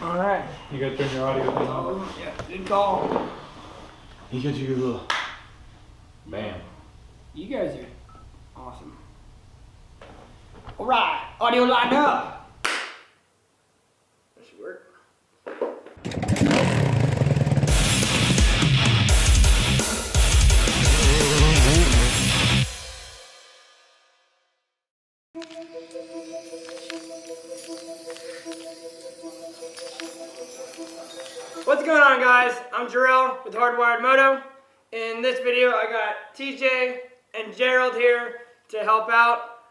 All right. You gotta turn your audio down. Oh, yeah, good call. You got your little bam. You guys are awesome. All right, audio lined up. That should work. What's going on, guys? I'm Jarrell with Hardwired Moto. In this video, I got TJ and Gerald here to help out.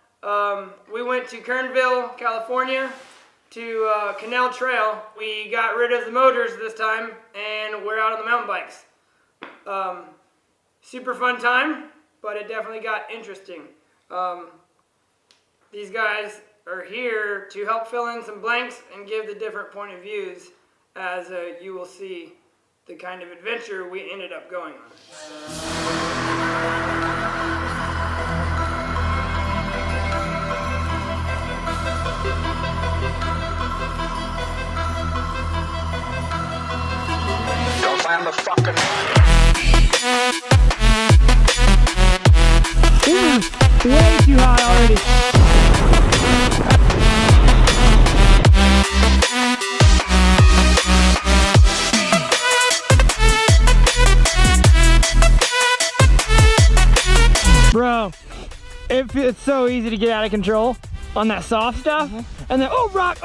We went to Kernville, California to Cannell Trail. We got rid of the motors this time and we're out on the mountain bikes. Super fun time, but it definitely got interesting. These guys are here to help fill in some blanks and give the different point of views as you will see the kind of adventure we ended up going on. Don't slam the fucking Way too hot already. Bro, it's so easy to get out of control on that soft stuff. And then, oh rock.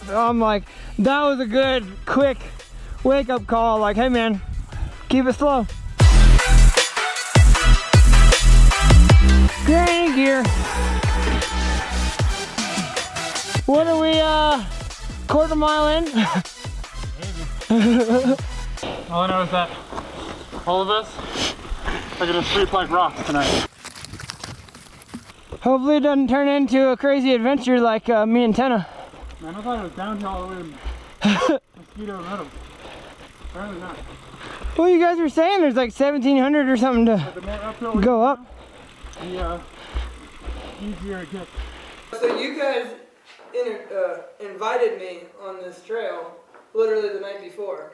So I'm like, that was a good, quick wake up call. Like, hey man, keep it slow. Granny gear. What are we, quarter mile in? All I know is that all of us are gonna sleep like rocks tonight. Hopefully it doesn't turn into a crazy adventure like me and Tenna. Man, I thought it was downhill all the way to Mosquito Meadows. Apparently not. Well, you guys were saying there's like 1,700 or something to The more uphill we go up. the easier it gets. So you guys invited me on this trail literally the night before.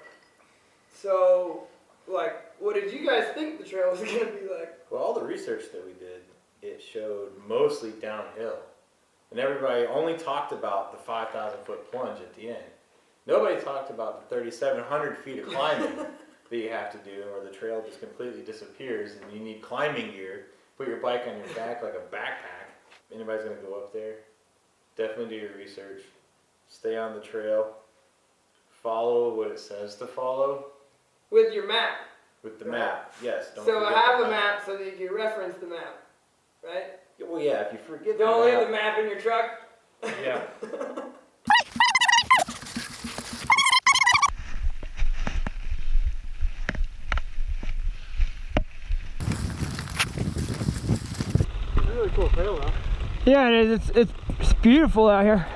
So, like, what did you guys think the trail was gonna be like? Well, all the research that we did, it showed mostly downhill. And everybody only talked about the 5,000-foot plunge at the end. Nobody talked about the 3,700 feet of climbing that you have to do, where the trail just completely disappears and you need climbing gear. Put your bike on your back like a backpack. If anybody's gonna go up there, definitely do your research. Stay on the trail. Follow what it says to follow. With your map. With the map, yes. Don't So forget have the a map so that you can reference the map, right? Well, yeah, if you forget Don't the leave map. the map in your truck. Yeah. It's a really cool trail though. Yeah, it is. It's beautiful out here.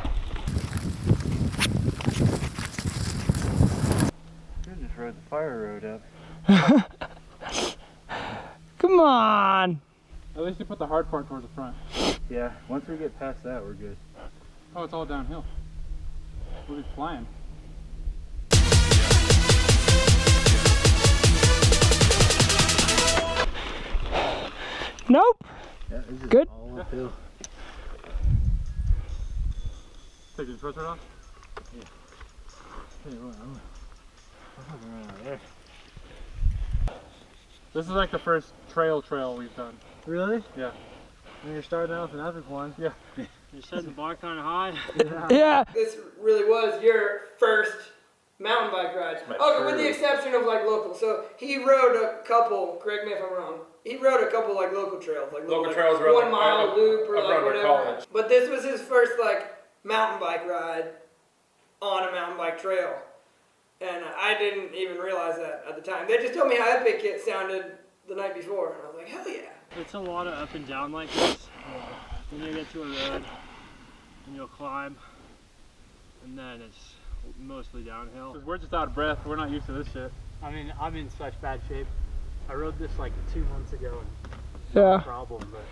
You just rode the fire road up. Come on. At least you put the hard part towards the front. Yeah, once we get past that, we're good. Oh, it's all downhill. We'll be flying. Nope. Yeah, this is Good. all uphill. Take your sweatshirt off? Hey, what, I'm right there. This is like the first trail we've done. Really? Yeah. And you're starting out with an epic one. Yeah. You're setting the bar kind of high. Yeah. This really was your first mountain bike ride. My Okay, with true. the exception of like local. So he rode a couple, correct me if I'm wrong, he rode a couple like local trails. Like Local like trails, 1 mile loop or I've like run with whatever. college. But this was his first like mountain bike ride on a mountain bike trail. And I didn't even realize that at the time. They just told me how epic it sounded the night before. And I was like, hell yeah. It's a lot of up and down like this. Then you get to a road, and you'll climb, and then it's mostly downhill. Because we're just out of breath. We're not used to this shit. I mean, I'm in such bad shape. I rode this like 2 months ago, and Yeah. no problem, but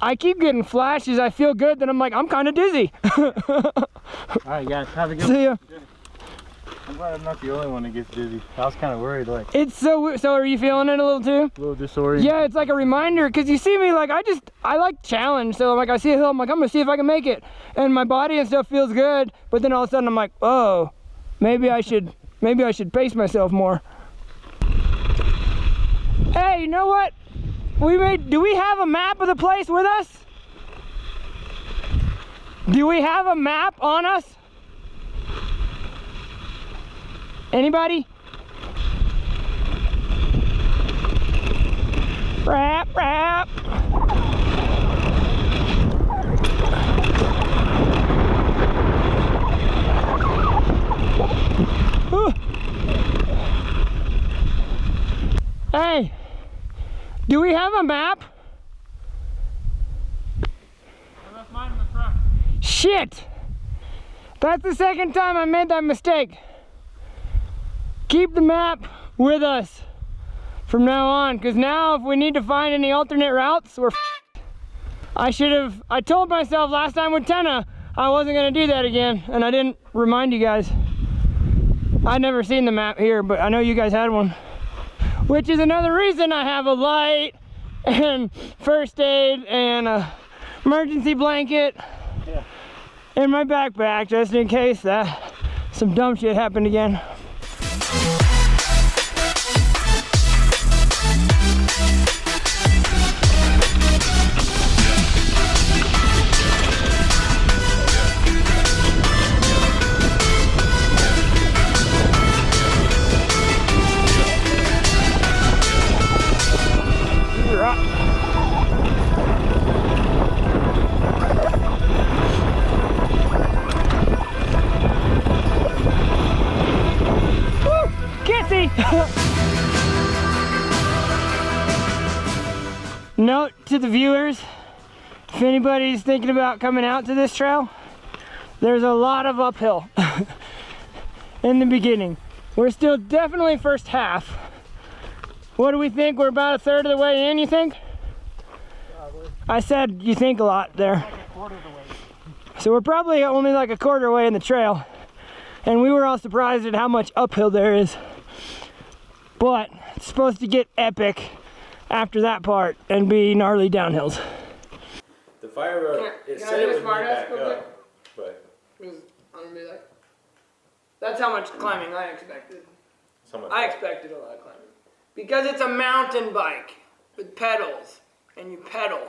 I keep getting flashes. I feel good. Then I'm like, I'm kind of dizzy. all right, guys, have a good one. See ya. I'm glad I'm not the only one that gets dizzy. I was kind of worried, like. It's so are you feeling it a little too? A little disoriented. Yeah, it's like a reminder, because you see me, like, I like challenge. So like I see a hill, I'm like, I'm gonna see if I can make it. And my body and stuff feels good, but then all of a sudden I'm like, oh, maybe I should pace myself more. Hey, you know what? Do we have a map of the place with us? Do we have a map on us? Anybody? Rap, rap. Whew. Hey, do we have a map? I left mine in the truck. Shit! That's the second time I made that mistake. Keep the map with us from now on, because now if we need to find any alternate routes, we're f***ed. I told myself last time with Tenna I wasn't gonna do that again, and I didn't remind you guys. I'd never seen the map here, but I know you guys had one. Which is another reason I have a light and first aid and a emergency blanket in my backpack, just in case that some dumb shit happened again. Note to the viewers, if anybody's thinking about coming out to this trail, there's a lot of uphill in the beginning. We're still definitely first half. What do we think? We're about a third of the way in, you think? Probably. I said you think a lot there. Like a quarter of the way. So we're probably only like a quarter way in the trail. And we were all surprised at how much uphill there is. But it's supposed to get epic after that part and be gnarly downhills. The fire road, it can I said do it a would be smart ass back real quick? up, but I'm gonna be like, that's how much climbing I expected. I expected a lot of climbing. Because it's a mountain bike with pedals, and you pedal.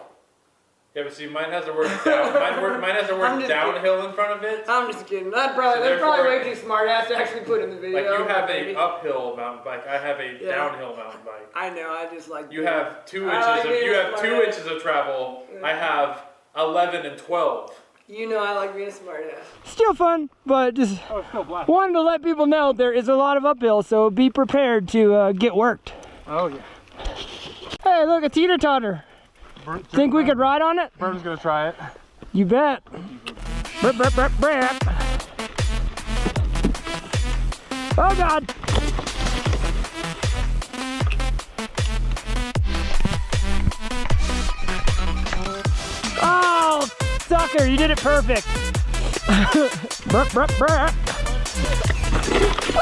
yeah, but see, mine has the word down. Mine has the I'm word just downhill in front of it. I'm just kidding. That's So probably therefore- way too smart ass to actually put in the video. Like you have Maybe. a uphill mountain bike, I have a Yeah. downhill mountain bike. I know, I just like You have 2 I inches like of being you a have smart 2 ass. inches of travel. Yeah. I have 11 and 12. You know I like being a smart ass. Still fun, but just Oh, it's still black. wanted to let people know there is a lot of uphill, so be prepared to get worked. Oh, yeah. Hey, look, a teeter-totter. Think we could ride on it? Bird's gonna try it. You bet. Brap, brap, brap, brap. Oh, God. Oh, sucker, you did it perfect. Brap, brap, brap. Woo!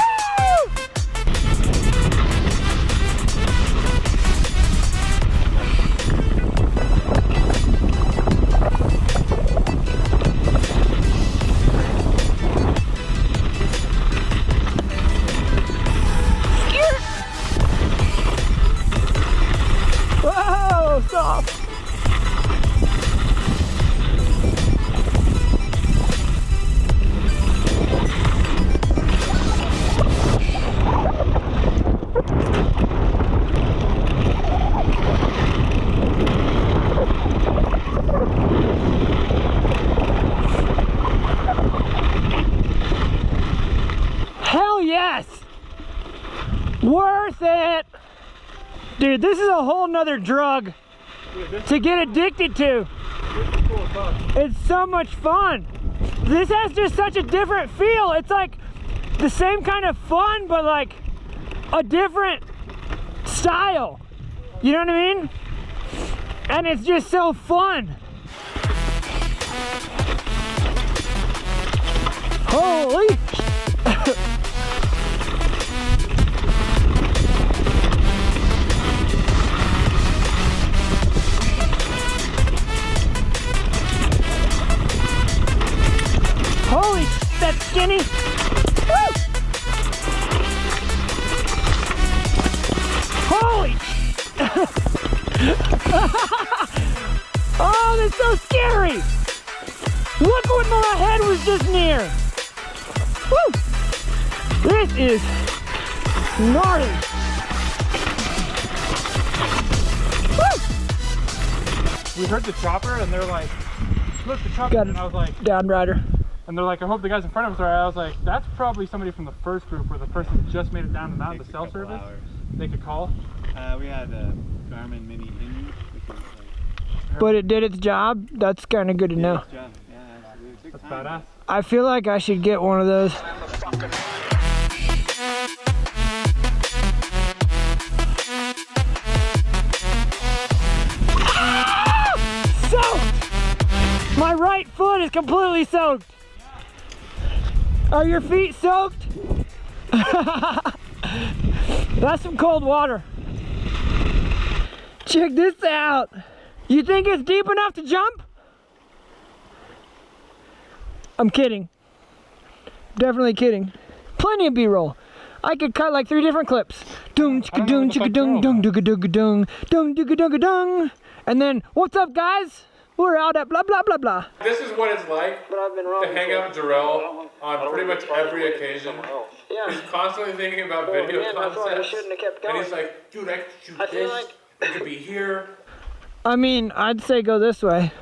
Whoa, soft. Hell yes! Worth it! Dude, this is a whole nother drug to get addicted to. It's so much fun. This has just such a different feel. It's like the same kind of fun, but like a different style. You know what I mean? And it's just so fun. Holy! This is gnarly. We heard the chopper and they're like, look, the chopper. Got it. And I was like, Down rider. and they're like, I hope the guys in front of us are. I was like, that's probably somebody from the first group where the person just made it down the mountain to cell service. They could call. We had a Garmin Mini Inu. But it did its job. That's kind of good to know. That's badass. I feel like I should get one of those. Soaked! My right foot is completely soaked. Are your feet soaked? That's some cold water. Check this out. You think it's deep enough to jump? I'm kidding. Definitely kidding. Plenty of B-roll. I could cut like 3 different clips. Dung chicka dung chicka dung dung dung dung dung dung dung dung dung. And then, what's up guys? We're out at blah blah blah blah. This is what it's like to hang out with Jarrell on pretty much every occasion. Yeah. He's constantly thinking about video Again, that's why I concepts. shouldn't have kept And going. he's like, dude, I could shoot I feel this. like- It could be here. I mean, I'd say go this way,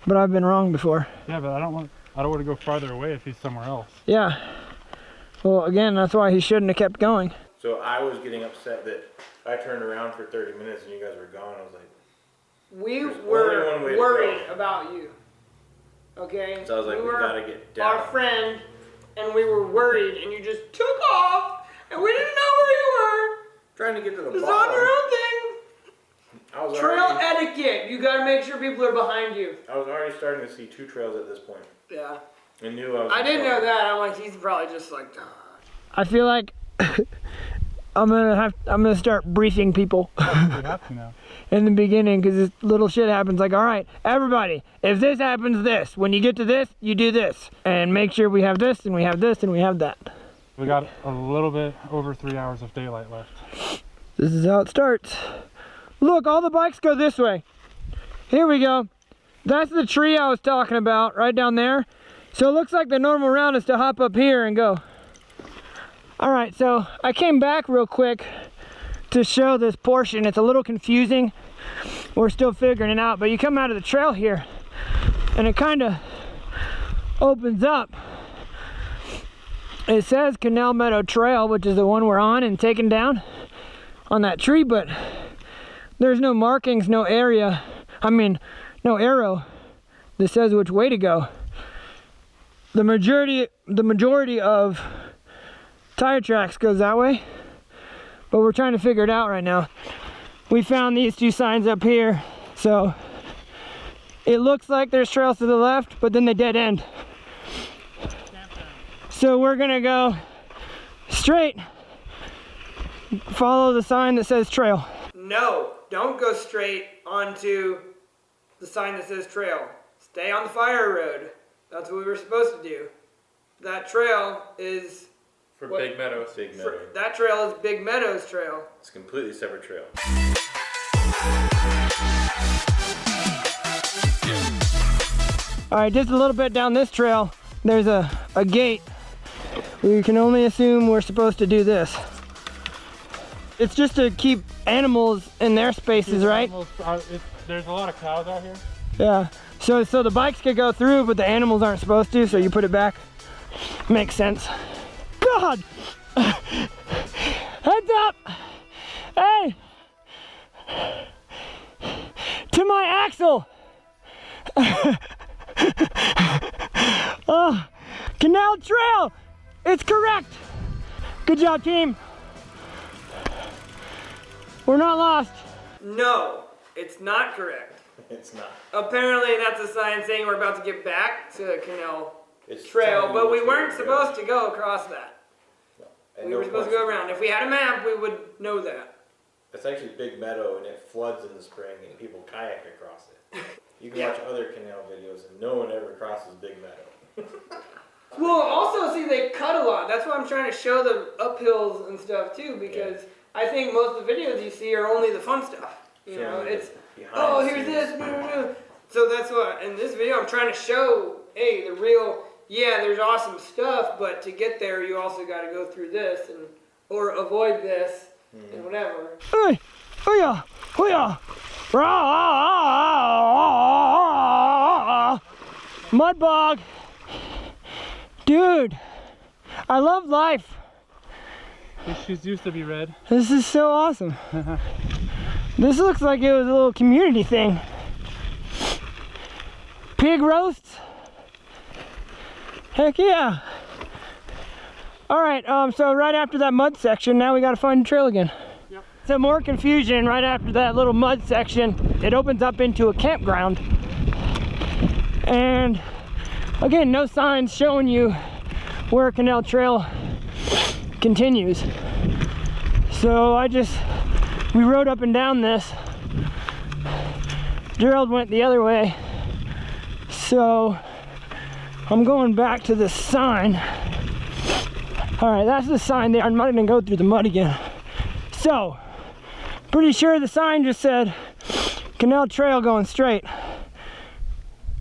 but I've been wrong before. Yeah, but I don't want to go farther away if he's somewhere else. Yeah. Well, again, that's why he shouldn't have kept going. So I was getting upset that I turned around for 30 minutes and you guys were gone. I was like, We There's were only one way to worried go. about you. Okay? so I was like, we were gotta get down. our friend, and we were worried, and you just took off, and we didn't know where you were. Trying to get to the It was bottom. on your own thing. I was Trail already, etiquette. You gotta make sure people are behind you. I was already starting to see 2 trails at this point. Yeah. I knew I was. I in didn't know trouble. that. I'm like, he's probably just like. I feel like I'm gonna start briefing people We have to now. in the beginning because this little shit happens. Like, all right, everybody, if this happens, this. When you get to this, you do this, and make sure we have this, and we have this, and we have that. We got a little bit over 3 hours of daylight left. This is how it starts. Look, all the bikes go this way. Here we go. That's the tree I was talking about, right down there. So it looks like the normal route is to hop up here and go. All right, so I came back real quick to show this portion. It's a little confusing. We're still figuring it out, but you come out of the trail here and it kind of opens up. It says Cannell Meadow Trail, which is the one we're on and taken down on that tree, but there's no markings, no area. I mean, no arrow that says which way to go. The majority of tire tracks goes that way, but we're trying to figure it out right now. We found these 2 signs up here, so it looks like there's trails to the left, but then they dead end. So we're gonna go straight, follow the sign that says trail. No, don't go straight onto the sign that says trail. Stay on the fire road. That's what we were supposed to do. That trail is For What? Big Meadows. Big Meadow. that trail is Big Meadows Trail. It's a completely separate trail. All right, just a little bit down this trail, there's a gate. We can only assume we're supposed to do this. It's just to keep animals in their spaces, right? There's a lot of cows out here. Yeah. So the bikes could go through, but the animals aren't supposed to, so you put it back. Makes sense. God! Heads up! Hey! To my axle! Oh, Cannell Trail! It's correct! Good job, team! We're not lost. No, it's not correct. It's not. Apparently that's a sign saying we're about to get back to Cannell It's Trail, telling you but we which way weren't to supposed to go across that. And We no were supposed to go around. If we had a map, we would know that. It's actually Big Meadow and it floods in the spring and people kayak across it. You can Yeah. watch other canal videos and no one ever crosses Big Meadow. Well, also, see, they cut a lot. That's why I'm trying to show the uphills and stuff, too, because I think most of the videos you see are only the fun stuff. You know, Showing it's, behind oh, the here's scenes. this. So that's what, in this video, I'm trying to show, hey, the real yeah, there's awesome stuff, but to get there, you also got to go through this or avoid this and whatever. Hey, oh yeah, oh yeah. Mud bog. Dude, I love life. These shoes used to be red. This is so awesome. This looks like it was a little community thing. Pig roasts. Heck yeah. All right, so right after that mud section, now we gotta find the trail again. Yep. So more confusion right after that little mud section. It opens up into a campground. And again, no signs showing you where Cannell Trail continues. So we rode up and down this. Gerald went the other way. So I'm going back to the sign. All right, that's the sign there. I'm not gonna go through the mud again. So, pretty sure the sign just said Cannell Trail going straight.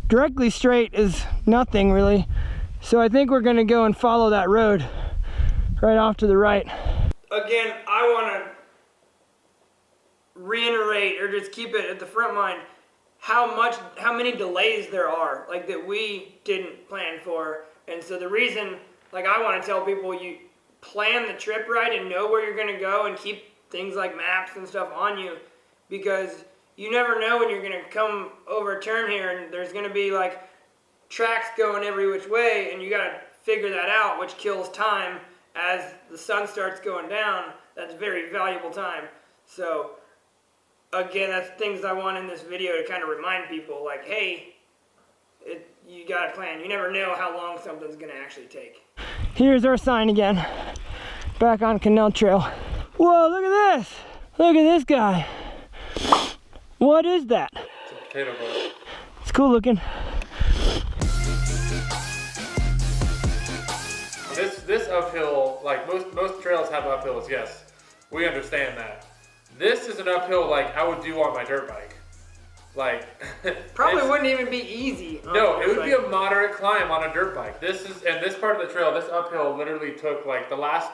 Directly straight is nothing really. So I think we're gonna go and follow that road right off to the right. Again, I want to reiterate or just keep it at the front mind how many delays there are, like that we didn't plan for. And so the reason, like I want to tell people, you plan the trip right and know where you're going to go and keep things like maps and stuff on you, because you never know when you're going to come over a turn here and there's going to be like tracks going every which way, and you got to figure that out, which kills time. As the sun starts going down, that's very valuable time. So again, that's things I want in this video to kind of remind people, like, hey, you got to plan. You never know how long something's going to actually take. Here's our sign again. Back on Cannell Trail. Whoa, look at this. Look at this guy. What is that? It's a potato boat. It's cool looking. This uphill, like most trails have uphills, yes. We understand that. This is an uphill like I would do on my dirt bike. Like probably wouldn't even be easy. No, it would be a moderate climb on a dirt bike. This part of the trail, this uphill literally took like the last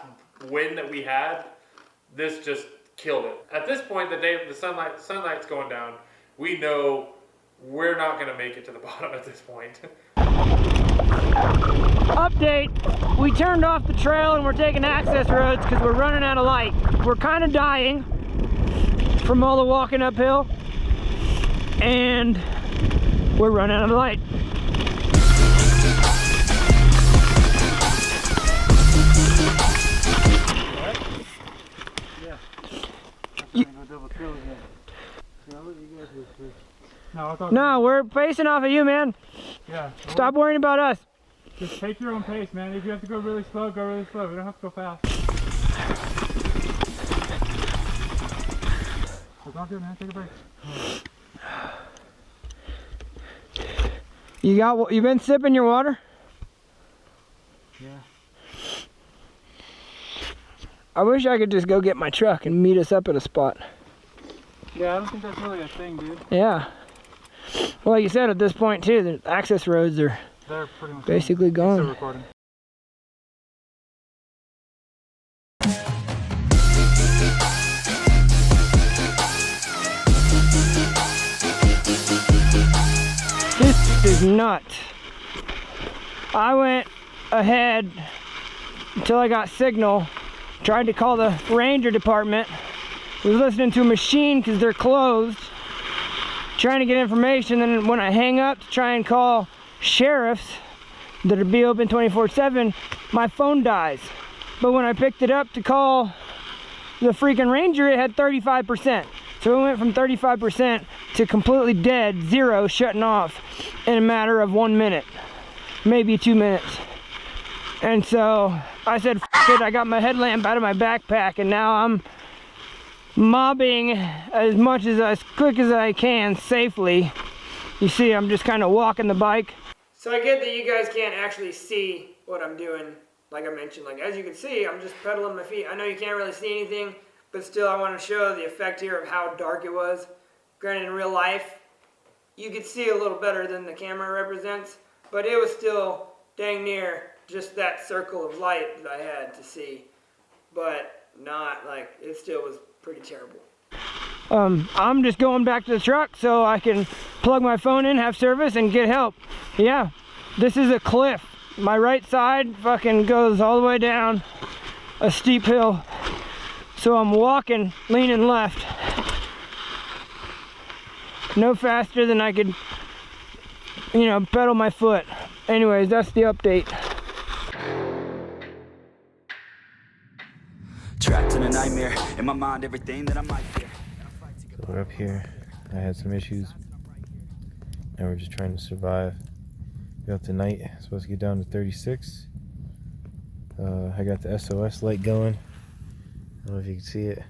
wind that we had, this just killed it. At this point, the sunlight's going down. We know we're not gonna make it to the bottom at this point. Update, we turned off the trail and we're taking access roads because we're running out of light. We're kind of dying from all the walking uphill and we're running out of light. No, we're pacing off of you, man. Yeah. Stop worrying about us. Just take your own pace, man. If you have to go really slow, go really slow. We don't have to go fast. It's all good, man. Take a break. You been sipping your water? Yeah. I wish I could just go get my truck and meet us up at a spot. Yeah, I don't think that's really a thing, dude. Yeah. Well, like you said, at this point too, the access roads are They're pretty much basically gone. Still recording. This is nuts. I went ahead until I got signal, tried to call the ranger department, was listening to a machine because they're closed, trying to get information. Then when I hang up to try and call sheriffs that'll be open 24/7, my phone dies. But when I picked it up to call the freaking ranger, it had 35%. So it went from 35% to completely dead, zero, shutting off in a matter of 1 minute, maybe 2 minutes. And so I said, F it, I got my headlamp out of my backpack and now I'm mobbing as quick as I can safely. You see, I'm just kind of walking the bike. So I get that you guys can't actually see what I'm doing. Like I mentioned, like as you can see, I'm just pedaling my feet. I know you can't really see anything, but still I want to show the effect here of how dark it was. Granted, in real life, you could see a little better than the camera represents, but it was still dang near just that circle of light that I had to see, but not like, it still was pretty terrible. I'm just going back to the truck so I can plug my phone in, have service, and get help. Yeah, this is a cliff. My right side fucking goes all the way down a steep hill. So I'm walking, leaning left. No faster than I could, you know, pedal my foot. Anyways, that's the update. Trapped in a nightmare, in my mind everything that I might fear. So we're up here. I had some issues. Now we're just trying to survive. Got the night, supposed to get down to 36. I got the SOS light going. I don't know if you can see it.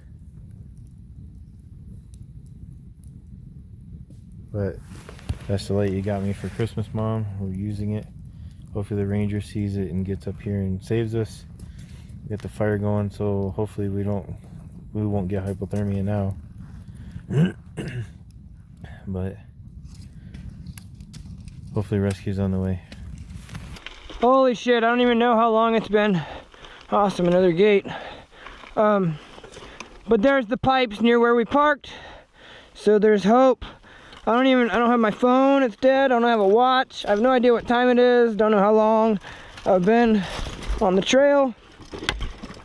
But that's the light you got me for Christmas, Mom. We're using it. Hopefully the ranger sees it and gets up here and saves us. Get the fire going, so hopefully we won't get hypothermia now. But hopefully rescue's on the way. Holy shit, I don't even know how long it's been. Awesome, another gate. But there's the pipes near where we parked, so there's hope. I don't have my phone, it's dead. I don't have a watch. I have no idea what time it is. Don't know how long I've been on the trail.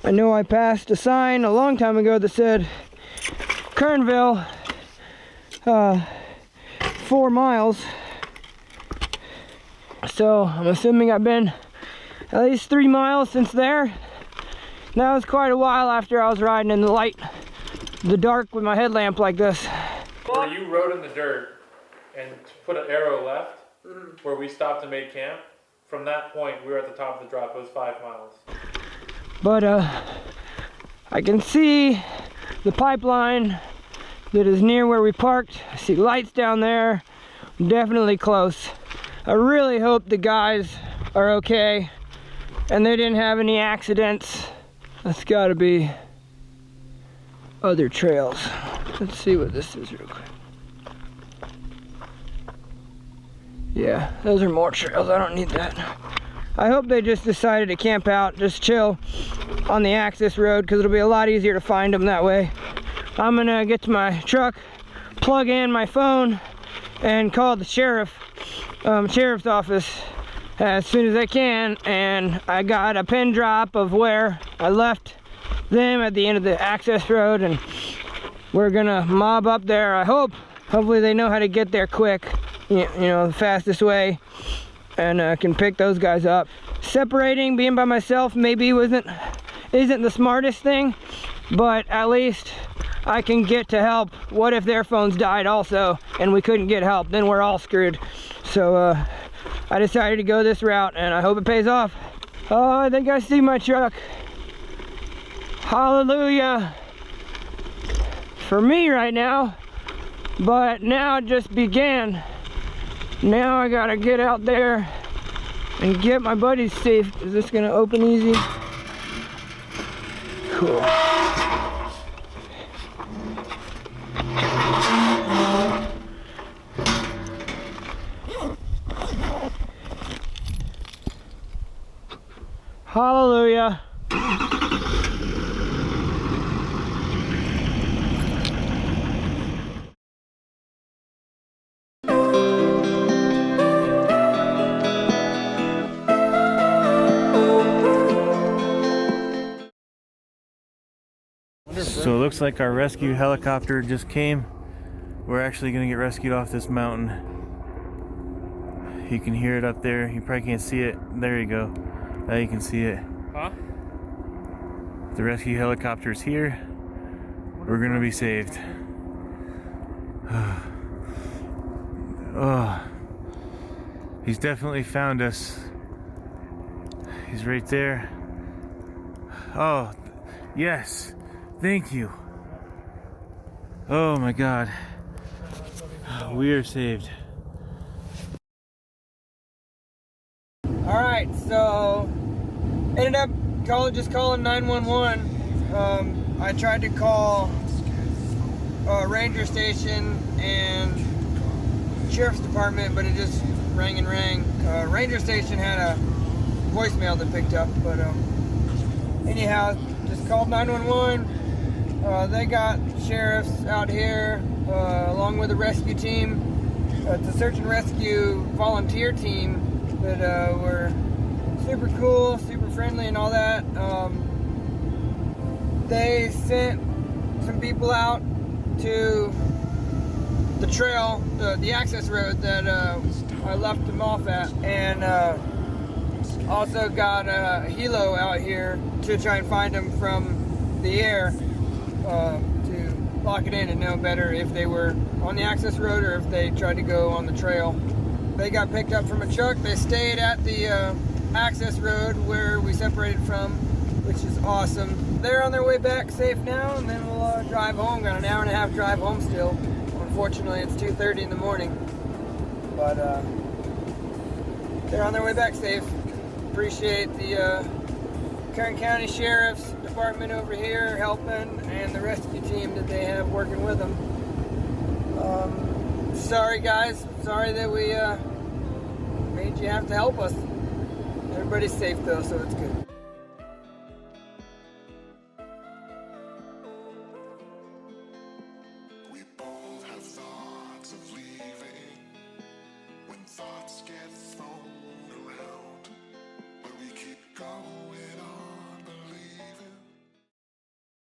I know I passed a sign a long time ago that said Kernville, 4 miles. So I'm assuming I've been at least 3 miles since there. That was quite a while after I was riding in the dark with my headlamp like this. Where you rode in the dirt and put an arrow left, where we stopped and made camp, from that point we were at the top of the drop. It was 5 miles. But I can see the pipeline that is near where we parked. I see lights down there. Definitely close. I really hope the guys are okay and they didn't have any accidents. That's gotta be other trails. Let's see what this is real quick. Yeah, those are more trails. I don't need that. I hope they just decided to camp out, just chill on the access road, because it'll be a lot easier to find them that way. I'm gonna get to my truck, plug in my phone, and call the sheriff's office as soon as I can. And I got a pin drop of where I left them at the end of the access road, and we're gonna mob up there. Hopefully they know how to get there quick, you know, the fastest way, and can pick those guys up. Separating, being by myself, maybe isn't the smartest thing, but at least I can get to help. What if their phones died also and we couldn't get help? Then we're all screwed. So I decided to go this route, and I hope it pays off. Oh, I think I see my truck. Hallelujah for me right now, but now it just began. Now I gotta get out there and get my buddies safe. Is this gonna open easy? Cool. Hallelujah. So it looks like our rescue helicopter just came. We're actually gonna get rescued off this mountain. You can hear it up there. You probably can't see it. There you go. Now you can see it. Huh? The rescue helicopter's here. We're gonna be saved. Oh, he's definitely found us. He's right there. Oh, yes. Thank you. Oh my God. We are saved. Alright, so ended up just calling 911. I tried to call ranger station and sheriff's department, but it just rang and rang. Ranger station had a voicemail that picked up. But anyhow, just called 911. They got sheriffs out here along with a rescue team. It's a search and rescue volunteer team that were super cool, super friendly and all that. They sent some people out to the trail, the access road that I left them off at, and also got a helo out here to try and find them from the air to lock it in and know better if they were on the access road or if they tried to go on the trail. They got picked up from a truck. They stayed at the access road where we separated from, which is awesome. They're on their way back safe now, and then we'll drive home. Got an hour and a half drive home still. Unfortunately, it's 2:30 in the morning, but they're on their way back safe. Appreciate the Kern County Sheriff's Department over here helping, and the rescue team that they have working with them. Sorry guys, sorry that we made you have to help us. Everybody's safe though, so it's good.